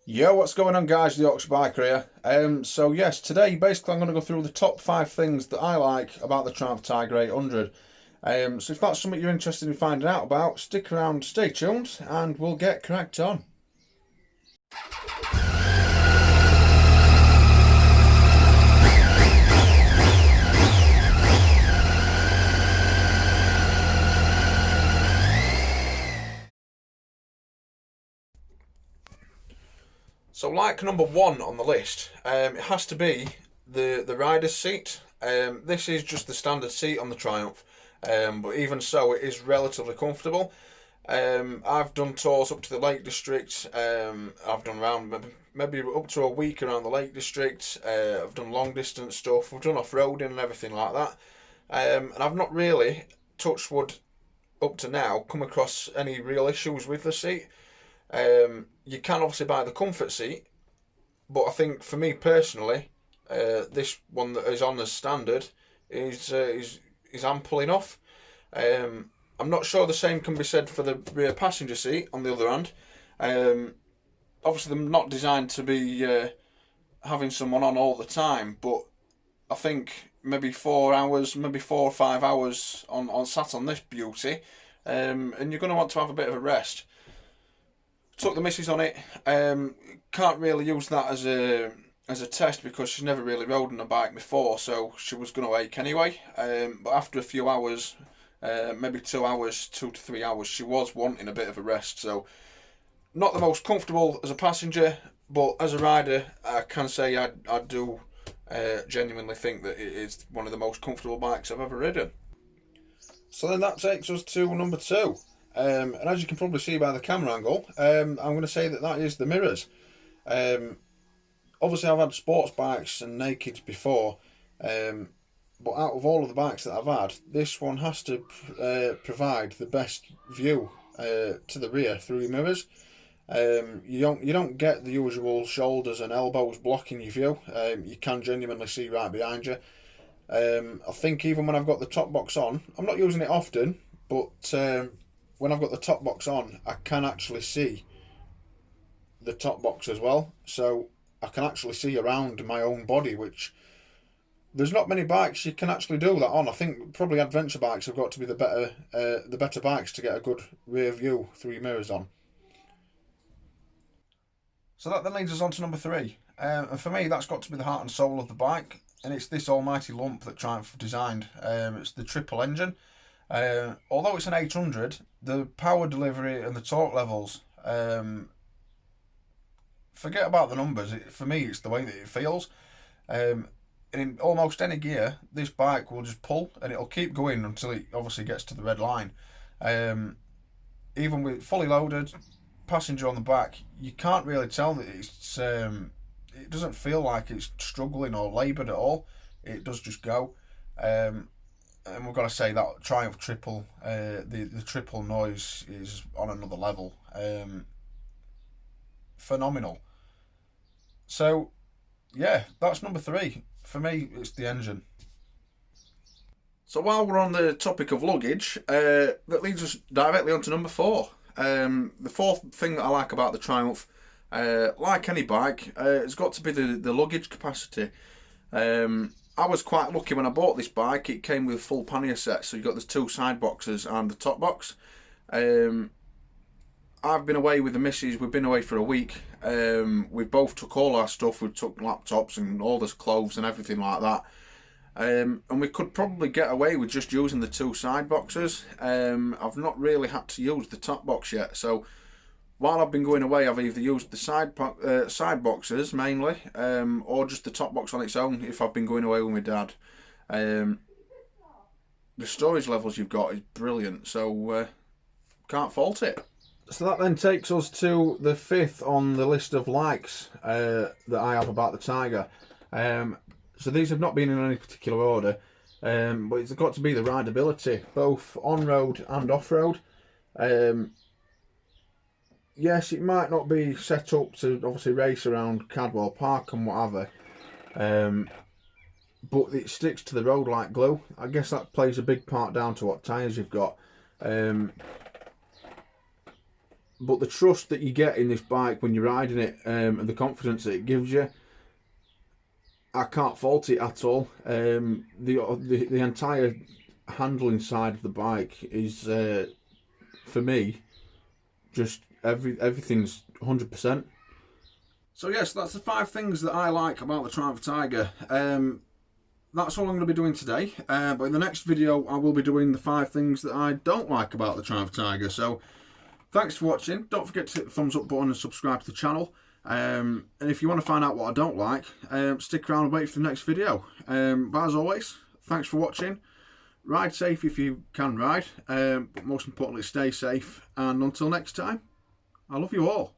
Yo, what's going on, guys? The Yorkshire Biker here. So yes, today basically I'm going to go through the top 5 things that I like about the Triumph Tiger 800. So if that's something you're interested in finding out about, stick around, stay tuned, and we'll get cracked on. So like number 1 on the list, it has to be the rider's seat. This is just the standard seat on the Triumph, but even so it is relatively comfortable. I've done tours up to the Lake District. I've done around maybe up to a week around the Lake District. I've done long distance stuff. We've done off-roading and everything like that. And I've not really, touch wood, up to now, come across any real issues with the seat. You can obviously buy the comfort seat, but I think for me personally, this one that is on as standard is ample enough. I'm not sure the same can be said for the rear passenger seat. On the other hand, obviously they're not designed to be having someone on all the time, but I think maybe 4 hours, maybe 4 or 5 hours on sat on this beauty, and you're going to want to have a bit of a rest. Took the missus on it. Can't really use that as a test because she's never really rode on a bike before, so she was going to ache anyway. But after a few hours, maybe 2 hours, 2 to 3 hours, she was wanting a bit of a rest. So not the most comfortable as a passenger, but as a rider, I can say I do genuinely think that it is one of the most comfortable bikes I've ever ridden. So then that takes us to number 2. And as you can probably see by the camera angle, I'm going to say that is the mirrors. Obviously I've had sports bikes and nakeds before, but out of all of the bikes that I've had, this one has to provide the best view to the rear through your mirrors. You don't get the usual shoulders and elbows blocking your view. You can genuinely see right behind you. I think even when I've got the top box on, I'm not using it often, but when I've got the top box on, I can actually see the top box as well. So I can actually see around my own body, which there's not many bikes you can actually do that on. I think probably adventure bikes have got to be the better bikes to get a good rear view through your mirrors on. So that then leads us on to number 3. And for me, that's got to be the heart and soul of the bike, and it's this almighty lump that Triumph designed. It's the triple engine. Although it's an 800, the power delivery and the torque levels, forget about the numbers. For me, it's the way that it feels. And in almost any gear, this bike will just pull and it'll keep going until it obviously gets to the red line. Even with fully loaded, passenger on the back, you can't really tell that it's it doesn't feel like it's struggling or laboured at all. It does just go. And we've got to say that Triumph triple, the triple noise is on another level. Phenomenal. So, yeah, that's number 3. For me, it's the engine. So while we're on the topic of luggage, that leads us directly on to number 4. The 4th thing that I like about the Triumph, like any bike, it's got to be the luggage capacity. I was quite lucky when I bought this bike. It came with a full pannier set, so you got the 2 side boxes and the top box. I've been away with the missus. We've been away for a week. We both took all our stuff. We took laptops and all the clothes and everything like that. And we could probably get away with just using the 2 side boxes. I've not really had to use the top box yet, so while I've been going away, I've either used the side boxes mainly, or just the top box on its own if I've been going away with my dad. The storage levels you've got is brilliant, so can't fault it. So that then takes us to the 5th on the list of likes that I have about the Tiger. So these have not been in any particular order, but it's got to be the rideability, both on-road and off-road. Yes, it might not be set up to obviously race around Cadwell Park and whatever, but it sticks to the road like glue. I guess that plays a big part down to what tyres you've got. but the trust that you get in this bike when you're riding it, and the confidence that it gives you, I can't fault it at all. The entire handling side of the bike is, for me, just everything's 100%. So yes, that's the 5 things that I like about the Triumph Tiger. That's all I'm going to be doing today, but in the next video I will be doing the 5 things that I don't like about the Triumph Tiger. So thanks for watching. Don't forget to hit the thumbs up button and subscribe to the channel. And if you want to find out what I don't like, stick around and wait for the next video. But as always, thanks for watching. Ride safe if you can ride, but most importantly stay safe, and until next time, I love you all.